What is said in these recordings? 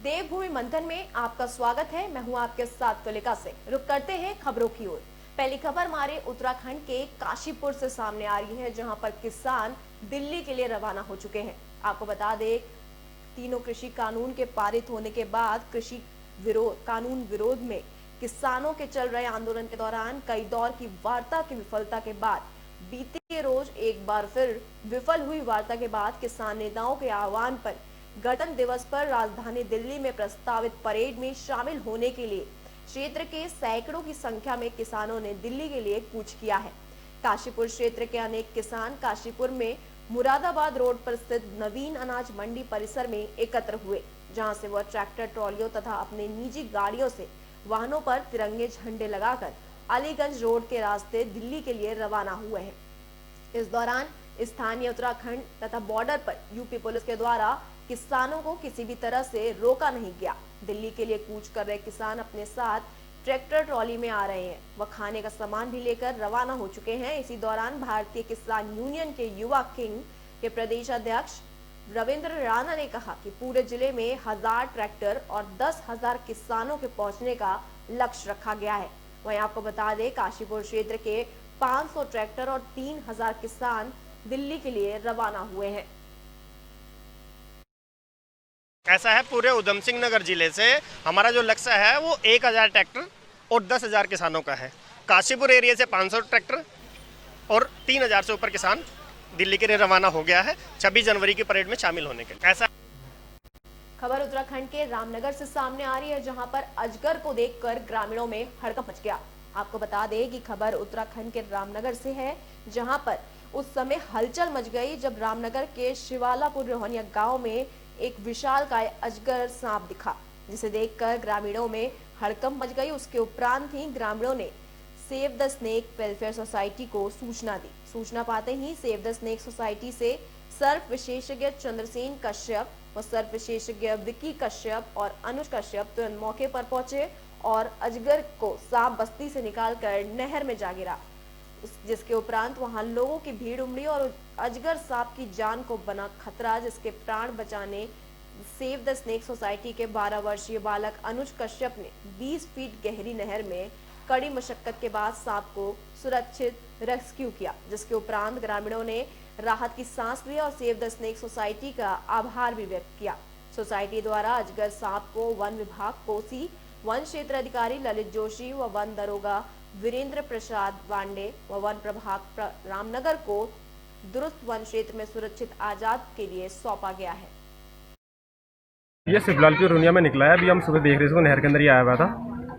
देवभूमि मंथन में आपका स्वागत है। मैं हूं आपके साथ तुलिका से। रुक करते हैं खबरों की ओर। पहली खबर हमारे उत्तराखंड के काशीपुर से सामने आ रही है, जहां पर किसान दिल्ली के लिए रवाना हो चुके हैं। आपको बता दें, तीनों कृषि कानून के पारित होने के बाद कृषि कानून विरोध में किसानों के चल रहे आंदोलन के दौरान कई दौर की वार्ता की विफलता के बाद बीते रोज एक बार फिर विफल हुई वार्ता के बाद किसान नेताओं के आह्वान पर गणतंत्र दिवस पर राजधानी दिल्ली में प्रस्तावित परेड में शामिल होने के लिए क्षेत्र के सैकड़ों की संख्या में किसानों ने दिल्ली के लिए कूच किया है। काशीपुर क्षेत्र के अनेक किसान काशीपुर में मुरादाबाद रोड पर स्थित नवीन अनाज मंडी परिसर में एकत्र हुए, जहां से वह ट्रैक्टर ट्रॉलियों तथा अपने निजी गाड़ियों से वाहनों पर तिरंगे झंडे लगाकर अलीगंज रोड के रास्ते दिल्ली के लिए रवाना हुए हैं। इस दौरान स्थानीय उत्तराखंड तथा बॉर्डर पर यूपी पुलिस के द्वारा किसानों को किसी भी तरह से रोका नहीं गया। दिल्ली के लिए कूच कर रहे किसान अपने साथ ट्रैक्टर ट्रॉली में आ रहे हैं। वह खाने का सामान भी लेकर रवाना हो चुके हैं। इसी दौरान भारतीय किसान यूनियन के युवा किंग के प्रदेश अध्यक्ष रविंद्र राणा ने कहा कि पूरे जिले में 1000 ट्रैक्टर और 10,000 किसानों के पहुंचने का लक्ष्य रखा गया है। वहीं आपको बता दें, काशीपुर क्षेत्र के 500 ट्रैक्टर और 3000 किसान दिल्ली के लिए रवाना हुए हैं। ऐसा है, पूरे उधम सिंह नगर जिले से हमारा जो लक्ष्य है वो 1000 ट्रैक्टर और 10,000 किसानों का है। काशीपुर एरिया से 500 ट्रैक्टर और 3000 से ऊपर किसान दिल्ली के लिए रवाना हो गया है 26 जनवरी की परेड में शामिल होने के लिए। ऐसा खबर उत्तराखंड के रामनगर से सामने आ रही है, जहां पर अजगर को देखकर ग्रामीणों में हड़कंप मच गया। आपको बता दें कि खबर उत्तराखंड के रामनगर से है, जहां पर उस समय हलचल मच गई जब रामनगर के शिवालापुर रोहनिया गांव में एक विशालकाय अजगर सांप दिखा, जिसे देखकर ग्रामीणों में हड़कंप मच गई। उसके उपरांत ही ग्रामीणों ने save the snake welfare society को सूचना दी। सूचना पाते ही सेव द स्नेक सोसाइटी से सर्प विशेषज्ञ चंद्रसेन कश्यप व सर्प विशेषज्ञ विक्की कश्यप और अनुज कश्यप तुरंत मौके पर पहुंचे और अजगर को सांप बस्ती से निकालकर नहर में जा गिरा, जिसके उपरांत वहां लोगों की भीड़ उमड़ी और अजगर सांप की जान को बना खतरा, जिसके प्राण बचाने सेव द स्नेक सोसाइटी के 12 वर्षीय बालक अनुज कश्यप ने 20 फीट गहरी नहर में कड़ी मशक्कत के बाद सांप को सुरक्षित रेस्क्यू किया, जिसके उपरांत ग्रामीणों ने राहत की सांस ली और सेव द स्नेक सोसाइटी का आभार भी व्यक्त किया। सोसाइटी द्वारा अजगर सांप को वन विभाग कोसी, वन क्षेत्र अधिकारी ललित जोशी व वन दरोगा वीरेंद्र प्रसाद वांडे व वन प्रभाग रामनगर को दुरुस्त वन क्षेत्र में सुरक्षित आजाद के लिए सौंपा गया है। ये शिवलालपुर रोहनिया में निकला है। अभी हम सुबह देख रहे थे, नहर के अंदर ही आया हुआ था,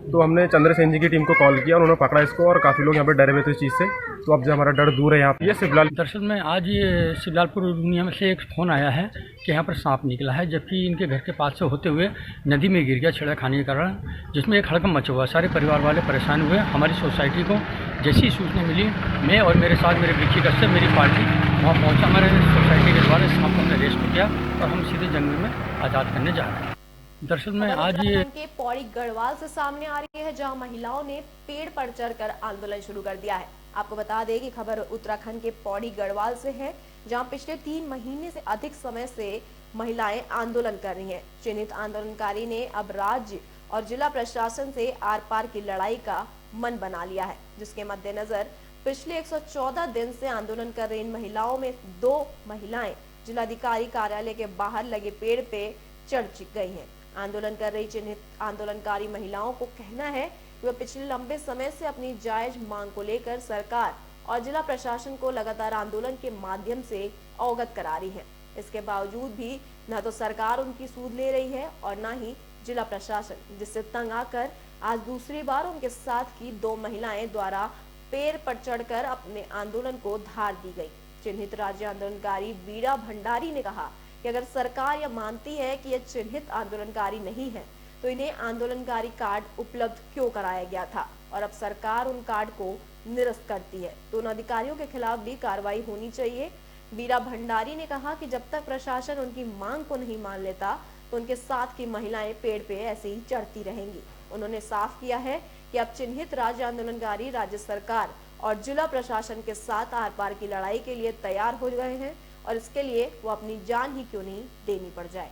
तो हमने चंद्रसेन जी की टीम को कॉल किया, उन्होंने पकड़ा इसको और काफ़ी लोग यहाँ पे डरे हुए थे इस चीज़ से। तो अब जो हमारा डर दूर है यहाँ पे। ये शिवलाल दरअसल में आज ये शिवलालपुर दुनिया में से एक फ़ोन आया है कि यहाँ पर सांप निकला है, जबकि इनके घर के पास से होते हुए नदी में गिर गया छेड़ा खाने के कारण, जिसमें एक हड़कंप मचा हुआ। सारे परिवार वाले परेशान हुए। हमारी सोसाइटी को जैसी सूचना मिली, मैं और मेरे साथ मेरे विक्की कश्यप मेरी पार्टी वहाँ पहुँचा। हमारे सोसाइटी के द्वारा सांप को हमने रेस्क्यू किया और हम सीधे जंगल में आज़ाद करने जा रहे हैं। दरअसल में आज ये के पौड़ी गढ़वाल से सामने आ रही है, जहां महिलाओं ने पेड़ पर चढ़कर आंदोलन शुरू कर दिया है। आपको बता दें कि खबर उत्तराखंड के पौड़ी गढ़वाल से है, जहां पिछले 3 महीने से अधिक समय से महिलाएं आंदोलन कर रही हैं। चिन्हित आंदोलनकारी ने अब राज्य और जिला प्रशासन से आर पार की लड़ाई का मन बना लिया है, जिसके मद्देनजर पिछले 114 दिन से आंदोलन कर रही इन महिलाओं में 2 महिलाएं जिलाधिकारी कार्यालय के बाहर लगे पेड़ पे चढ़ गई हैं। आंदोलन कर रही चिन्हित आंदोलनकारी महिलाओं को कहना है कि वह पिछले लंबे समय से अपनी जायज मांग को लेकर सरकार और जिला प्रशासन को लगातार आंदोलन के माध्यम से अवगत करा रही है। इसके बावजूद भी न तो सरकार उनकी सूद ले रही है और न ही जिला प्रशासन, जिससे तंग आकर आज दूसरी बार उनके साथ की 2 महिलाएं द्वारा पेड़ पर चढ़कर अपने आंदोलन को धार दी गई। चिन्हित राज्य आंदोलनकारी बीड़ा भंडारी ने कहा कि अगर सरकार यह मानती है कि यह चिन्हित आंदोलनकारी नहीं है, तो इन्हें आंदोलनकारी कार्ड उपलब्ध क्यों कराया गया था और अब सरकार उन कार्ड को निरस्त करती है, तो उन अधिकारियों के खिलाफ भी कार्रवाई होनी चाहिए। बीड़ा भंडारी ने कहा कि जब तक प्रशासन उनकी मांग को नहीं मान लेता, तो उनके साथ की महिलाएं पेड़ पे ऐसे ही चढ़ती रहेंगी। उन्होंने साफ किया है कि अब चिन्हित राज्य आंदोलनकारी राज्य सरकार और जिला प्रशासन के साथ आर पार की लड़ाई के लिए तैयार हो गए हैं और इसके लिए वो अपनी जान ही क्यों नहीं देनी पड़ जाए।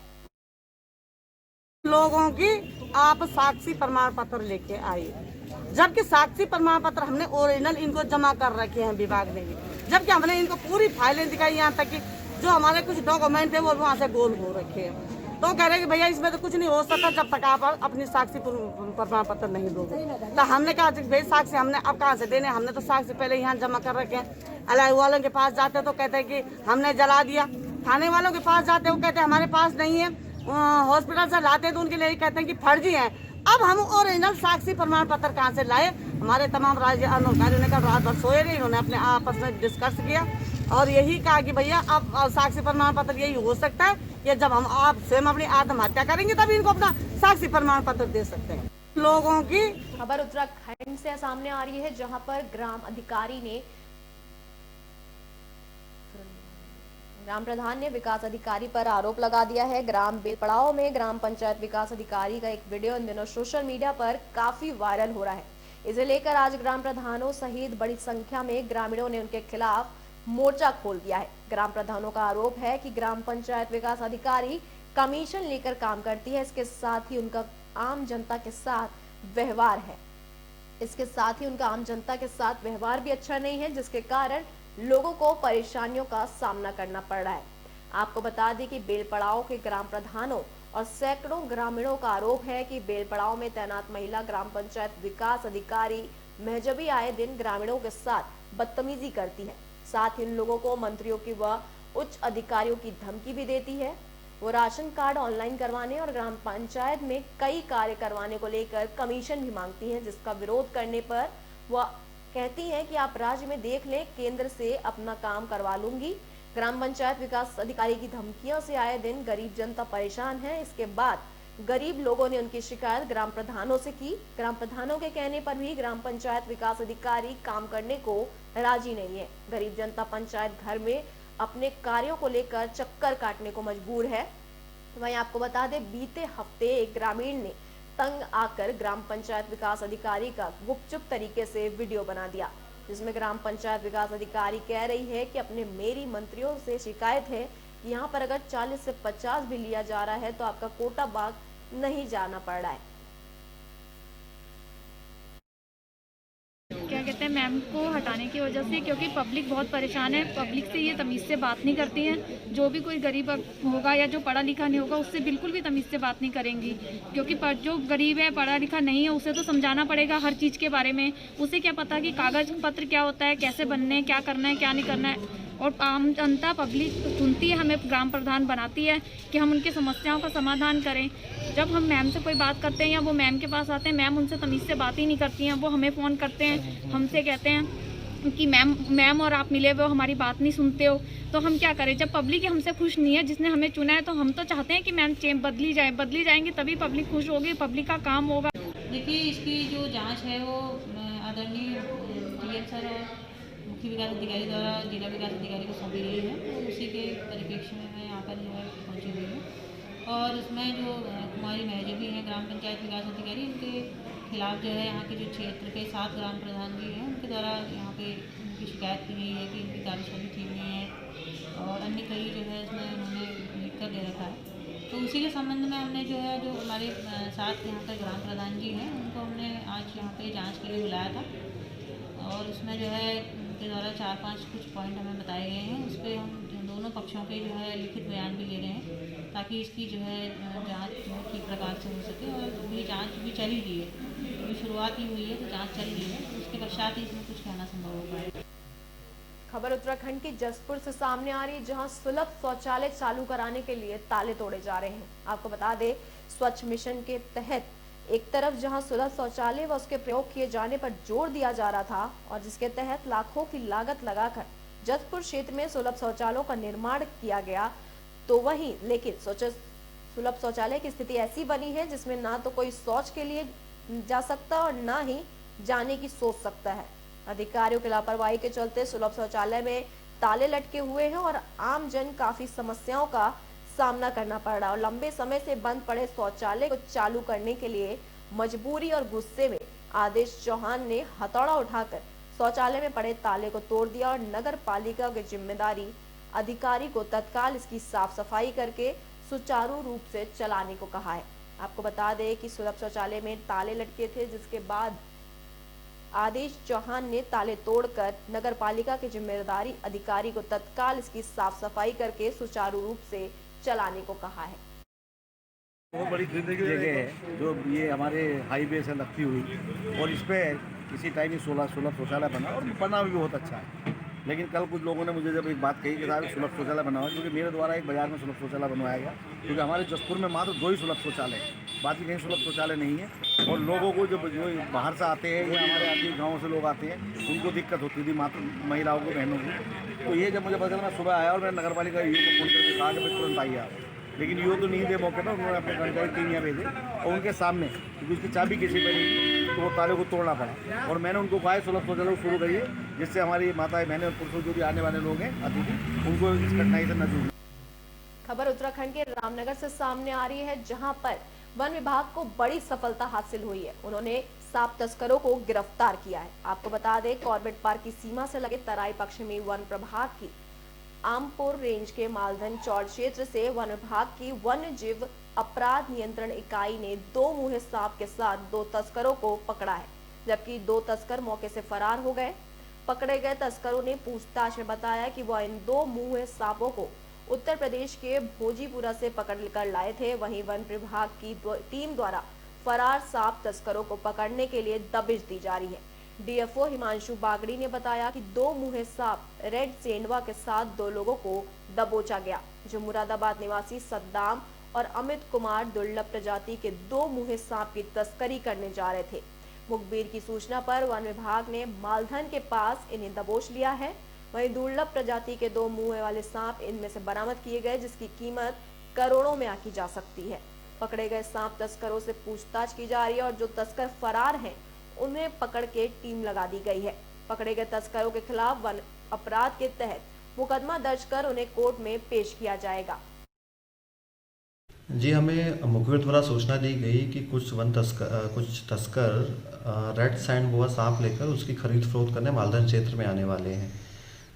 लोगों की आप साक्षी प्रमाण पत्र लेके आए, जबकि साक्षी प्रमाण पत्र हमने ओरिजिनल इनको जमा कर रखे हैं विभाग ने भी, जबकि हमने इनको पूरी फाइलें दिखाई, यहाँ तक कि जो हमारे कुछ डॉक्यूमेंट है वो वहाँ से गोल हो रखे हैं। तो कह रहे कि भैया इसमें तो कुछ नहीं हो सकता जब तक आप अपनी साक्षी प्रमाण पत्र नहीं दोगे। तो हमने कहा भाई साक्षी हमने अब कहाँ से देने, हमने तो साक्षी पहले यहाँ जमा कर रखे हैं। अलाइ वालों के पास जाते तो कहते हैं कि हमने जला दिया, थाने वालों के पास जाते वो कहते हैं हमारे पास नहीं है, हॉस्पिटल से लाते तो उनके लिए कहते हैं कि फर्जी है। अब हम ओरिजिनल साक्षी प्रमाण पत्र कहाँ से लाए? हमारे तमाम राज्य अधिकारियों ने कहा रात भर सोए नहीं, इन्होंने अपने आपस में डिस्कस किया और यही कहा कि भैया अब साक्षी प्रमाण पत्र यही हो सकता है कि जब हम आप स्वयं अपनी आत्महत्या करेंगे तभी इनको अपना साक्षी प्रमाण पत्र दे सकते हैं। लोगों की खबर उत्तराखंड से सामने आ रही है, जहां पर ग्राम प्रधान ने विकास अधिकारी पर आरोप लगा दिया है। ग्राम बेलपड़ाव में ग्राम पंचायत विकास अधिकारी का एक वीडियो इन दिनों सोशल मीडिया पर काफी वायरल हो रहा है। इसे लेकर आज ग्राम प्रधानों सहित बड़ी संख्या में ग्रामीणों ने उनके खिलाफ मोर्चा खोल दिया है। ग्राम प्रधानों का आरोप है कि ग्राम पंचायत विकास अधिकारी कमीशन लेकर काम करती है, इसके साथ ही उनका आम जनता के साथ व्यवहार भी अच्छा नहीं है, जिसके कारण लोगों को परेशानियों का सामना करना पड़ रहा है। आपको बता दें कि बेलपड़ाव के ग्राम प्रधानों और सैकड़ों ग्रामीणों का आरोप है कि बेलपड़ाव में तैनात महिला ग्राम पंचायत विकास अधिकारी महजबी आए दिन ग्रामीणों के साथ बदतमीजी करती है। साथ ही इन लोगों को मंत्रियों की व उच्च अधिकारियों की धमकी भी देती है। वो राशन कार्ड ऑनलाइन करवाने और ग्राम पंचायत में कई कार्य करवाने को लेकर कमीशन भी मांगती है, जिसका विरोध करने पर वह कहती हैं कि आप राज्य में देख लें, केंद्र से अपना काम करवा लूंगी। ग्राम पंचायत विकास अधिकारी की धमकियों से आए दिन गरीब जनता परेशान है। इसके बाद गरीब लोगों ने उनकी शिकायत ग्राम प्रधानों से की। ग्राम प्रधानों के कहने पर भी ग्राम पंचायत विकास अधिकारी काम करने को राजी नहीं है। गरीब जनता पंचायत घर में अपने कार्यों को लेकर चक्कर काटने को मजबूर है। वहीं आपको बता दें, बीते हफ्ते एक ग्रामीण ने तंग आकर ग्राम पंचायत विकास अधिकारी का गुपचुप तरीके से वीडियो बना दिया, जिसमें ग्राम पंचायत विकास अधिकारी कह रही है कि अपने मेरी मंत्रियों से शिकायत है कि यहाँ पर अगर 40 से 50 भी लिया जा रहा है तो आपका कोटा बाग नहीं जाना पड़ रहा है। क्या कहते हैं, मैम को हटाने की वजह से, क्योंकि पब्लिक बहुत परेशान है। पब्लिक से ये तमीज़ से बात नहीं करती हैं। जो भी कोई गरीब होगा या जो पढ़ा लिखा नहीं होगा उससे बिल्कुल भी तमीज़ से बात नहीं करेंगी, क्योंकि जो गरीब है, पढ़ा लिखा नहीं है, उसे तो समझाना पड़ेगा हर चीज़ के बारे में। उसे क्या पता कि कागज़ पत्र क्या होता है, कैसे बनने, क्या करना है, क्या नहीं करना है। और आम जनता पब्लिक सुनती है, हमें ग्राम प्रधान बनाती है कि हम उनकी समस्याओं का समाधान करें। जब हम मैम से कोई बात करते हैं या वो मैम के पास आते हैं, मैम उनसे तमीज़ से बात ही नहीं करती हैं। वो हमें फ़ोन करते हैं, हमसे कहते हैं कि मैम और आप मिले हुए हो, हमारी बात नहीं सुनते हो। तो हम क्या करें? जब पब्लिक हमसे खुश नहीं है, जिसने हमें चुना है, तो हम तो चाहते हैं कि मैम बदली जाएंगी तभी पब्लिक खुश होगी, पब्लिक का काम होगा। देखिए, इसकी जो जाँच है वो आदरणीय DM सर और मुख्य विकास अधिकारी द्वारा जिला विकास अधिकारी को सौंपी गई है। तो उसी के परिप्रेक्ष्य में मैं यहाँ पर जो है पहुँची हुई हूँ। और उसमें जो कुमारी महजबी हैं ग्राम पंचायत विकास अधिकारी, उनके खिलाफ जो है यहाँ के जो क्षेत्र के 7 ग्राम प्रधान जी हैं, उनके द्वारा यहाँ पे उनकी शिकायत की गई है कि इनकी कार्यशैली ठीक नहीं है और अन्य कई जो है इसमें उन्होंने लिख कर दे रखा है। तो उसी के संबंध में हमने जो है, जो हमारे 7 यहाँ पर ग्राम प्रधान जी हैं, उनको हमने आज यहाँ पे जाँच के लिए बुलाया था। और उसमें जो है उनके द्वारा 4-5 कुछ पॉइंट हमें बताए गए हैं। उस पर हम दोनों पक्षों के जो है लिखित बयान भी ले रहे हैं, ताकि इसकी जो है जांच ठीक प्रकार से हो सके। और अभी जांच भी चल ही रही है, अभी शुरुआत ही हुई है, तो जांच चल रही है, तो उसके पश्चात ही इसमें कुछ कहना संभव हो पाए। खबर उत्तराखंड के जसपुर से सामने आ रही, जहां सुलभ शौचालय चालू कराने के लिए ताले तोड़े जा रहे हैं। आपको बता दें, स्वच्छ मिशन के तहत एक तरफ जहां सुलभ शौचालय व उसके प्रयोग किए जाने पर जोर दिया जा रहा था, और जिसके तहत लाखों की लागत लगाकर जसपुर क्षेत्र में सुलभ शौचालयों का निर्माण किया गया, तो वहीं लेकिन सुलभ शौचालय की स्थिति ऐसी बनी है जिसमें ना तो कोई शौच के लिए जा सकता और ना ही जाने की सोच सकता है। अधिकारियों की लापरवाही के चलते सुलभ शौचालय में ताले लटके हुए हैं और आम जन काफी समस्याओं का सामना करना पड़ रहा है। और लंबे समय से बंद पड़े शौचालय को चालू करने के लिए मजबूरी और गुस्से में आदेश चौहान ने हथौड़ा उठाकर शौचालय में पड़े ताले को तोड़ दिया और नगर पालिका की जिम्मेदारी अधिकारी को तत्काल इसकी साफ सफाई करके सुचारू रूप से चलाने को कहा है। आपको बता दें कि सुलभ शौचालय में ताले लटके थे, जिसके बाद आदेश चौहान ने ताले तोड़कर नगर पालिका के जिम्मेदारी अधिकारी को तत्काल इसकी साफ सफाई करके सुचारू रूप से चलाने को कहा है। बहुत बड़ी जगह है जो ये हमारे हाईवे से लगती हुई, और इस पर किसी टाइम ही सुलभ शौचालय बना और बना भी बहुत अच्छा है। लेकिन कल कुछ लोगों ने मुझे जब एक बात कही कि साहब सुलभ शौचालय बनाओ, क्योंकि मेरे द्वारा एक बाजार में सुलभ शौचालय बनवाया गया, क्योंकि हमारे जसपुर में मात्र 2 ही सुलभ शौचालय है, बाकी कहीं सुलभ शौचालय नहीं है। और लोगों को जो बाहर से आते हैं या हमारे आदमी गाँव से लोग आते हैं, उनको दिक्कत होती थी मात्र महिलाओं को, बहनों को। तो ये जब मुझे पता चला, मैं सुबह आया और मैंने नगर पालिका ईओ को फोन करके कहा कि मैं तुरंत आइए आप, लेकिन ईओ तो नहीं थे मौके पर, उन्होंने अपने कर्मचारी टीम यहाँ भेजे और उनके सामने, क्योंकि उसकी चाबी किसी पर नहीं थी, तो वो ताले को तोड़ना पड़ा। और मैंने उनको कहा सुलभ शौचालय शुरू करिए, जिससे हमारी माताएं बहनें और पुरुषों जो भी आने वाले लोग हैं अतिथि, उनको इस कठिनाई से न जूझे। खबर उत्तराखंड के रामनगर से सामने आ रही है, जहां पर वन विभाग को बड़ी सफलता हासिल हुई है। उन्होंने सांप तस्करों को गिरफ्तार किया है। आपको बता दें, कॉर्बेट पार्क की सीमा से लगे तराई पक्ष में वन प्रभाग की आमपुर रेंज के मालधन चौड़ क्षेत्र से वन विभाग की वन्य जीव अपराध नियंत्रण इकाई ने 2 मुँहे सांप के साथ 2 तस्करों को पकड़ा है, जबकि 2 तस्कर मौके से फरार हो गए। पकड़े गए तस्करों ने पूछताछ में बताया कि वह इन 2 मुँहे सांपों को उत्तर प्रदेश के भोजीपुरा से पकड़ कर लाए थे। वहीं वन विभाग की टीम द्वारा फरार सांप तस्करों को पकड़ने के लिए दबिश दी जा रही है। डीएफओ हिमांशु बागड़ी ने बताया कि 2 मुँहे सांप रेड सेंडवा के साथ 2 लोगों को दबोचा गया, जो मुरादाबाद निवासी सद्दाम और अमित कुमार दुर्लभ प्रजाति के 2 मुँहे सांप की तस्करी करने जा रहे थे। मुखबिर की सूचना पर वन विभाग ने मालधन के पास इन्हें दबोच लिया है। वहीं दुर्लभ प्रजाति के 2 मुँह वाले सांप इनमें से बरामद किए गए, जिसकी कीमत करोड़ों में आंकी जा सकती है। पकड़े गए सांप तस्करों से पूछताछ की जा रही है और जो तस्कर फरार हैं उन्हें पकड़ के टीम लगा दी गई है। पकड़े गए तस्करों के खिलाफ वन अपराध के तहत मुकदमा दर्ज कर उन्हें कोर्ट में पेश किया जाएगा। जी, हमें मुखबिर द्वारा सूचना दी गई कि कुछ तस्कर रेड सैंड बोआ सांप लेकर उसकी खरीद फरोख्त करने मालधन क्षेत्र में आने वाले हैं।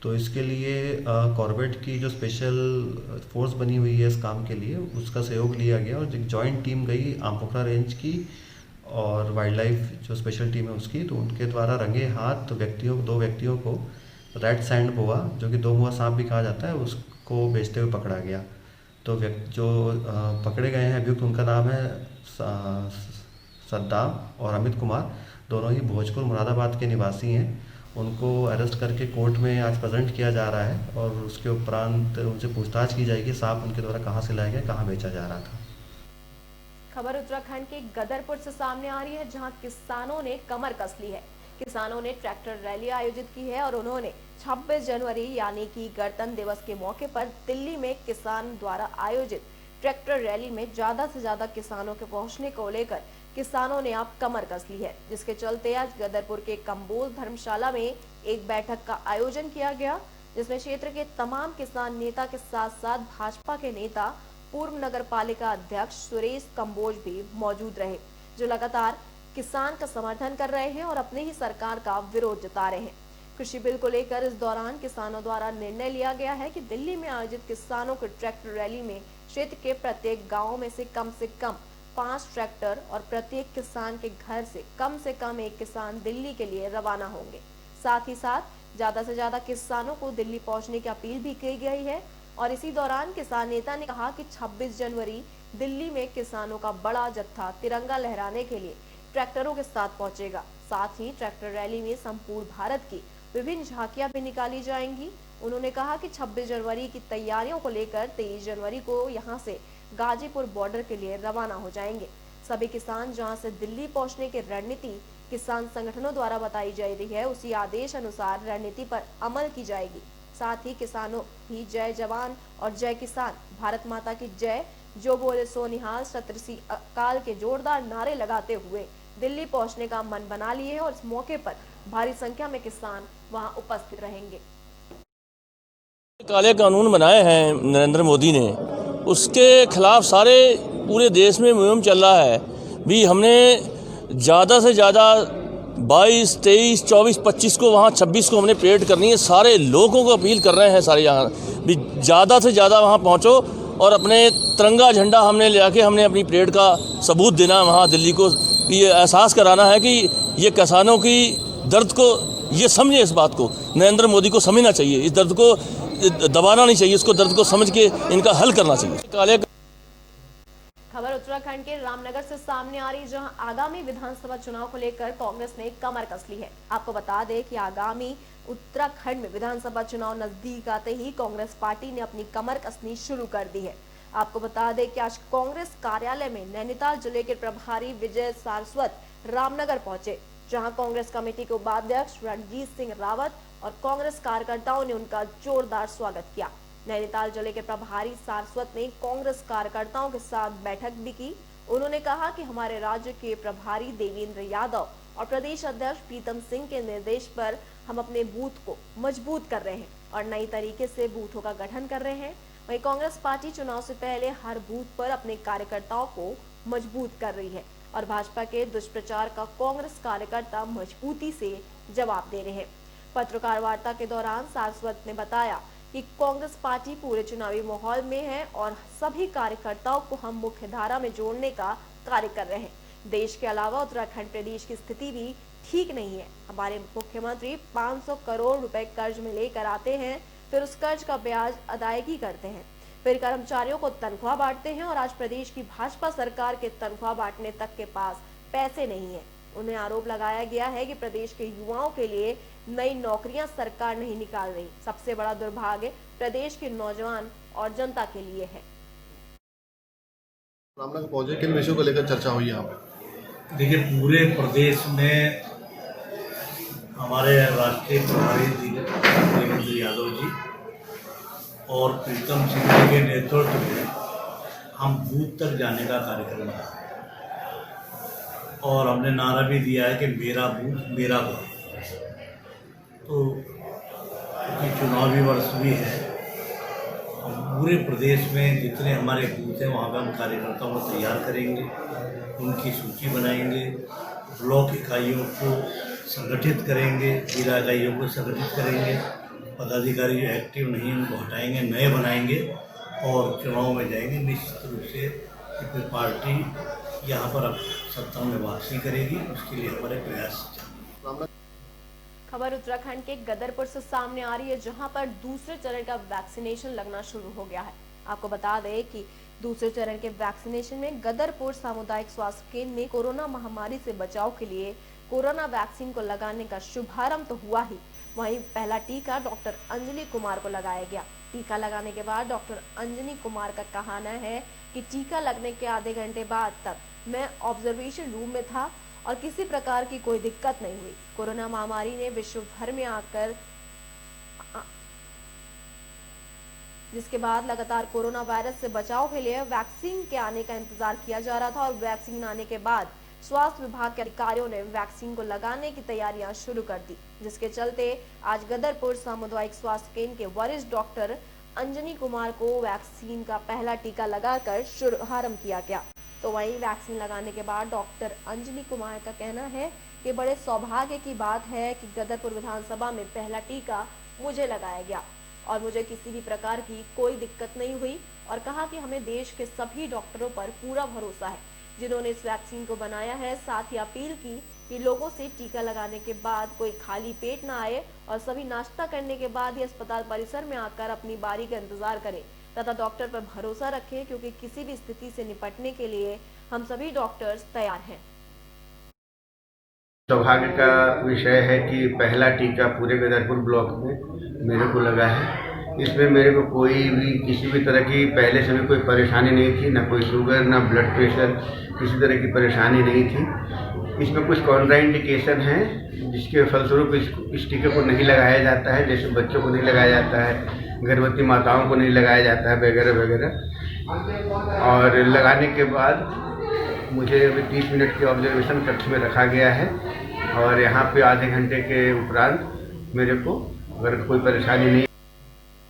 तो इसके लिए कॉर्बेट की जो स्पेशल फोर्स बनी हुई है इस काम के लिए, उसका सहयोग लिया गया और एक जॉइंट टीम गई आमपोखरा रेंज की और वाइल्ड लाइफ जो स्पेशल टीम है उसकी। तो उनके द्वारा रंगे हाथ 2 व्यक्तियों को रेड सैंड बोआ, जो कि 2 मुँहा सांप भी कहा जाता है, उसको बेचते हुए पकड़ा गया। तो जो पकड़े गए हैं अभियुक्त, उनका नाम है सद्दाम और अमित कुमार, दोनों ही भोजपुर मुरादाबाद के निवासी हैं। उनको अरेस्ट करके कोर्ट में आज प्रेजेंट किया जा रहा है और उसके उपरांत उनसे पूछताछ की जाएगी सांप उनके द्वारा कहाँ से लाया गया, कहाँ बेचा जा रहा था। खबर उत्तराखंड के गदरपुर से सामने आ रही है, जहां किसानों ने कमर कस ली है। किसानों ने ट्रैक्टर रैली आयोजित की है और उन्होंने 26 जनवरी यानी कि गणतंत्र दिवस के मौके पर दिल्ली में किसान द्वारा आयोजित ट्रैक्टर रैली में ज्यादा से ज्यादा किसानों के पहुंचने को लेकर किसानों ने अब कमर कस ली है, जिसके चलते आज गदरपुर के कंबोज धर्मशाला में एक बैठक का आयोजन किया गया, जिसमें क्षेत्र के तमाम किसान नेता के साथ साथ भाजपा के नेता पूर्व नगर पालिका अध्यक्ष सुरेश कंबोज भी मौजूद रहे, जो लगातार किसान का समर्थन कर रहे हैं और अपने ही सरकार का विरोध जता रहे हैं। कृषि बिल को लेकर इस दौरान किसानों द्वारा निर्णय लिया गया है कि दिल्ली में आयोजित किसानों के ट्रैक्टर रैली में क्षेत्र के प्रत्येक गाँव में से कम 5 ट्रैक्टर और प्रत्येक किसान के घर से कम 1 किसान दिल्ली के लिए रवाना होंगे। साथ ही साथ ज्यादा से ज्यादा किसानों को दिल्ली पहुंचने की अपील भी की गई है और इसी दौरान किसान नेता ने कहा कि 26 जनवरी दिल्ली में किसानों का बड़ा जत्था तिरंगा लहराने के लिए ट्रैक्टरों के साथ पहुंचेगा। साथ ही ट्रैक्टर रैली में संपूर्ण भारत की विभिन्न झांकियां भी निकाली जाएंगी। उन्होंने कहा कि 26 जनवरी की तैयारियों को लेकर 23 जनवरी को यहां से गाजीपुर बॉर्डर के लिए रवाना हो जाएंगे। सभी किसान जहां से दिल्ली पहुंचने की रणनीति किसान संगठनों द्वारा बताई जा रही है, उसी आदेश अनुसार रणनीति पर अमल की जाएगी। साथ ही किसानों ही जय जवान और जय किसान, भारत माता की जय, जो बोले सो निहाल, सत श्री अकाल के जोरदार नारे लगाते हुए दिल्ली पहुंचने का मन बना लिए हैं और इस मौके पर भारी संख्या में किसान वहां उपस्थित रहेंगे। काले कानून बनाए हैं नरेंद्र मोदी ने, उसके खिलाफ सारे पूरे देश में मुहिम चल रहा है। भी हमने ज़्यादा से ज़्यादा 22, 23, 24, 25 को, वहाँ 26 को हमने परेड करनी है। सारे लोगों को अपील कर रहे हैं सारे यहाँ भी ज़्यादा से ज़्यादा वहाँ पहुँचो और अपने तिरंगा झंडा हमने ले आके हमने अपनी परेड का सबूत देना वहाँ दिल्ली को, ये एहसास कराना है कि ये किसानों की दर्द को ये समझे, इस बात को नरेंद्र मोदी को समझना चाहिए, इस दर्द को दबाना नहीं चाहिए, इसको दर्द को समझ के इनका हल करना चाहिए। काले खबर उत्तराखंड के रामनगर से सामने आ रही, जहां आगामी विधानसभा चुनाव को लेकर कांग्रेस ने कमर कस ली है। आपको बता दें कि आगामी उत्तराखंड में विधानसभा चुनाव नजदीक आते ही कांग्रेस पार्टी ने अपनी कमर कसनी शुरू कर दी है। आपको बता दें कि आज कांग्रेस कार्यालय में नैनीताल जिले के प्रभारी विजय सारस्वत रामनगर पहुंचे, जहां कांग्रेस कमेटी के उपाध्यक्ष रणजीत सिंह रावत और कांग्रेस कार्यकर्ताओं ने उनका जोरदार स्वागत किया। नैनीताल जिले के प्रभारी सारस्वत ने कांग्रेस कार्यकर्ताओं के साथ बैठक भी की। उन्होंने कहा कि हमारे राज्य के प्रभारी देवेंद्र यादव और प्रदेश अध्यक्ष प्रीतम सिंह के निर्देश पर हम अपने बूथ को मजबूत कर रहे हैं और नई तरीके से बूथों का गठन कर रहे हैं। वहीं कांग्रेस पार्टी चुनाव से पहले हर बूथ पर अपने कार्यकर्ताओं को मजबूत कर रही है और भाजपा के दुष्प्रचार का कांग्रेस कार्यकर्ता मजबूती से जवाब दे रहे हैं। पत्रकार वार्ता के दौरान सारस्वत ने बताया कि कांग्रेस पार्टी पूरे चुनावी माहौल में है और सभी कार्यकर्ताओं को हम मुख्य धारा में जोड़ने का कार्य कर रहे हैं। देश के अलावा उत्तराखंड प्रदेश की स्थिति भी ठीक नहीं है। हमारे मुख्यमंत्री 500 करोड़ रुपए कर्ज में लेकर आते हैं, फिर उस कर्ज का ब्याज अदायगी करते हैं, फिर कर्मचारियों को तनख्वाह बांटते हैं और आज प्रदेश की भाजपा सरकार के तनख्वाह बांटने तक के पास पैसे नहीं है। उन्हें आरोप लगाया गया है कि प्रदेश के युवाओं के लिए नई नौकरियां सरकार नहीं निकाल रही। सबसे बड़ा दुर्भाग्य प्रदेश के नौजवान और जनता के लिए है। रामनगर पहुंचे, किन विषयों को लेकर चर्चा हुई यहाँ पे? देखिए, पूरे प्रदेश में हमारे राष्ट्रीय प्रभारी देवेंद्र यादव जी और प्रीतम सिंह जी के नेतृत्व में हम बूथ तक जाने का कार्यक्रम है और हमने नारा भी दिया है कि मेरा बूथ मेरा बूथ। तो क्योंकि चुनावी वर्ष भी है, हम पूरे प्रदेश में जितने हमारे बूथ हैं वहाँ पर हम कार्यकर्ताओं को तैयार करेंगे, उनकी सूची बनाएंगे, ब्लॉक इकाइयों को संगठित करेंगे, जिला इकाइयों को संगठित करेंगे, पदाधिकारी जो एक्टिव नहीं उनको हटाएंगे, नए बनाएंगे और चुनाव में जाएंगे। निश्चित रूप से फिर पार्टी यहाँ पर अब सत्ता में वापसी करेगी, उसके लिए हमारे प्रयास चल। खबर उत्तराखंड के गदरपुर से सामने आ रही है, जहां पर दूसरे चरण का वैक्सीनेशन लगना शुरू हो गया है। आपको बता दें कि दूसरे चरण के वैक्सीनेशन में गदरपुर सामुदायिक स्वास्थ्य केंद्र में कोरोना महामारी से बचाव के लिए कोरोना वैक्सीन को लगाने का शुभारंभ तो हुआ ही, वहीं पहला टीका डॉक्टर अंजलि कुमार को लगाया गया। टीका लगाने के बाद डॉक्टर अंजलि कुमार का कहना है कि टीका लगने के आधे घंटे बाद तक मैं ऑब्जर्वेशन रूम में था और किसी प्रकार की कोई दिक्कत नहीं हुई। कोरोना महामारी ने विश्व भर में आकर जिसके बाद लगातार कोरोना वायरस से बचाव के लिए वैक्सीन के आने का इंतजार किया जा रहा था और वैक्सीन आने के बाद स्वास्थ्य विभाग के अधिकारियों ने वैक्सीन को लगाने की तैयारियां शुरू कर दी, जिसके चलते आज गदरपुर सामुदायिक स्वास्थ्य केंद्र के वरिष्ठ डॉक्टर अंजनी कुमार को वैक्सीन का पहला टीका लगाकर शुभारंभ किया गया। तो वहीं वैक्सीन लगाने के बाद डॉक्टर अंजनी कुमार का कहना है कि बड़े सौभाग्य की बात है कि गदरपुर विधानसभा में पहला टीका मुझे लगाया गया और मुझे किसी भी प्रकार की कोई दिक्कत नहीं हुई और कहा कि हमें देश के सभी डॉक्टरों पर पूरा भरोसा है जिन्होंने इस वैक्सीन को बनाया है। साथ ही अपील की कि लोगों से टीका लगाने के बाद कोई खाली पेट ना आए और सभी नाश्ता करने के बाद ही अस्पताल परिसर में आकर अपनी बारी का इंतजार करें तथा डॉक्टर पर भरोसा रखें, क्योंकि किसी भी स्थिति से निपटने के लिए हम सभी डॉक्टर्स तैयार हैं। सौभाग्य का विषय है कि पहला टीका पूरे गदरपुर ब्लॉक में मेरे को लगा है। इसमें मेरे को कोई भी किसी भी तरह की पहले से भी कोई परेशानी नहीं थी, ना कोई शुगर ना ब्लड प्रेशर, किसी तरह की परेशानी नहीं थी। इसमें कुछ कॉन्ट्राइंडिकेशन है जिसके फलस्वरूप इस टीके को नहीं लगाया जाता है, जैसे बच्चों को नहीं लगाया जाता है, गर्भवती माताओं को नहीं लगाया जाता है वगैरह वगैरह। और लगाने के बाद मुझे अभी 30 मिनट के ऑब्जर्वेशन कक्ष में रखा गया है और यहाँ पे आधे घंटे के उपरांत मेरे को अगर कोई परेशानी नहीं।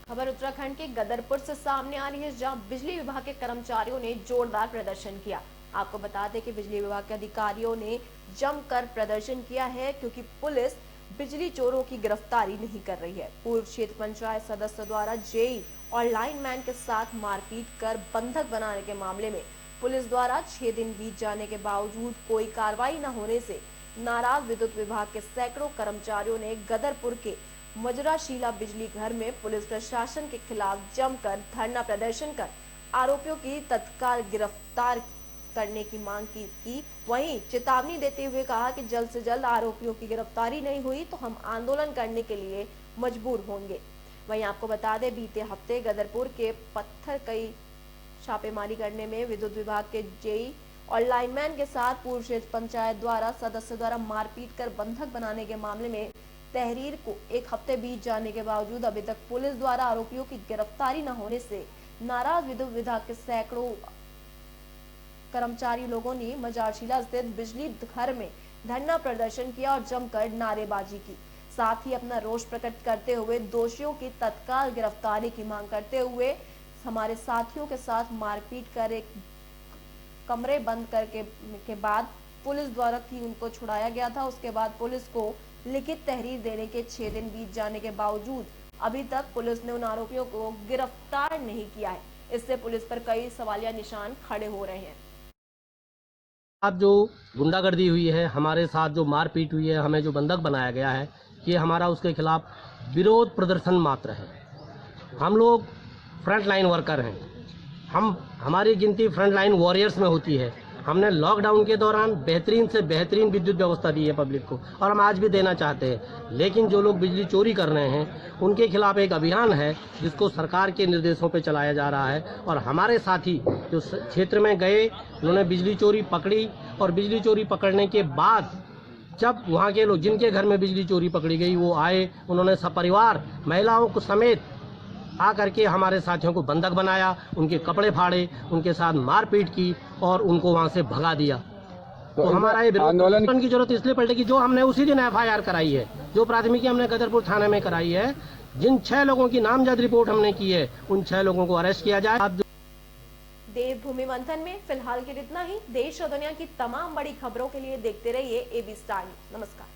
खबर उत्तराखंड के गदरपुर से सामने आ रही है, जहां बिजली विभाग के कर्मचारियों ने जोरदार प्रदर्शन किया। आपको बता दें कि बिजली विभाग के अधिकारियों ने जमकर प्रदर्शन किया है, क्योंकि पुलिस बिजली चोरों की गिरफ्तारी नहीं कर रही है। पूर्व क्षेत्र पंचायत सदस्य द्वारा जेई और लाइनमैन के साथ मारपीट कर बंधक बनाने के मामले में पुलिस द्वारा 6 दिन बीत जाने के बावजूद कोई कार्रवाई न होने से नाराज विद्युत विभाग के सैकड़ों कर्मचारियों ने गदरपुर के मजराशीला बिजली घर में पुलिस प्रशासन के खिलाफ जमकर धरना प्रदर्शन कर आरोपियों की तत्काल गिरफ्तार करने की मांग की। वहीं चेतावनी देते हुए कहा कि जल्द से जल्द आरोपियों की गिरफ्तारी नहीं हुई तो हम आंदोलन करने के लिए मजबूर होंगे। वहीं आपको बता दें, बीते हफ्ते गदरपुर के पत्थर कई छापेमारी करने में विद्युत विभाग के जेई और लाइनमैन के साथ पूर्व क्षेत्र पंचायत द्वारा सदस्य द्वारा मारपीट कर बंधक बनाने के मामले में तहरीर को 1 हफ्ते बीत जाने के बावजूद अभी तक पुलिस द्वारा आरोपियों की गिरफ्तारी न होने से नाराज विद्युत विभाग के सैकड़ों कर्मचारी लोगों ने मजारशीला स्थित बिजली घर में धरना प्रदर्शन किया और जमकर नारेबाजी की। साथ ही अपना रोष प्रकट करते हुए दोषियों की तत्काल गिरफ्तारी की मांग करते हुए हमारे साथियों के साथ मारपीट कर एक कमरे बंद करके के बाद पुलिस द्वारा की उनको छुड़ाया गया था। उसके बाद पुलिस को लिखित तहरीर देने के 6 दिन बीत जाने के बावजूद अभी तक पुलिस ने उन आरोपियों को गिरफ्तार नहीं किया है। इससे पुलिस पर कई सवालिया निशान खड़े हो रहे हैं। अब जो गुंडागर्दी हुई है, हमारे साथ जो मारपीट हुई है, हमें जो बंधक बनाया गया है, ये हमारा उसके खिलाफ विरोध प्रदर्शन मात्र है। हम लोग फ्रंट लाइन वर्कर हैं, हमारी गिनती फ्रंट लाइन वॉरियर्स में होती है। हमने लॉकडाउन के दौरान बेहतरीन से बेहतरीन विद्युत व्यवस्था दी है पब्लिक को, और हम आज भी देना चाहते हैं। लेकिन जो लोग बिजली चोरी कर रहे हैं उनके खिलाफ एक अभियान है जिसको सरकार के निर्देशों पे चलाया जा रहा है। और हमारे साथी जो क्षेत्र में गए, उन्होंने बिजली चोरी पकड़ी, और बिजली चोरी पकड़ने के बाद जब वहाँ के लोग जिनके घर में बिजली चोरी पकड़ी गई वो आए, उन्होंने सपरिवार महिलाओं को समेत आकर के हमारे साथियों को बंधक बनाया, उनके कपड़े फाड़े, उनके साथ मारपीट की और उनको वहां से भगा दिया। तो हमारा ये आंदोलन की जरूरत इसलिए पड़ेगी जो हमने उसी दिन FIR कराई है, जो प्राथमिकी हमने गदरपुर थाने में कराई है। जिन 6 लोगों की नामजद रिपोर्ट हमने की है, उन 6 लोगों को अरेस्ट किया जाए। देवभूमि मंथन में फिलहाल के लिए इतना ही। देश और दुनिया की तमाम बड़ी खबरों के लिए देखते रहिए AB स्टार। नमस्कार।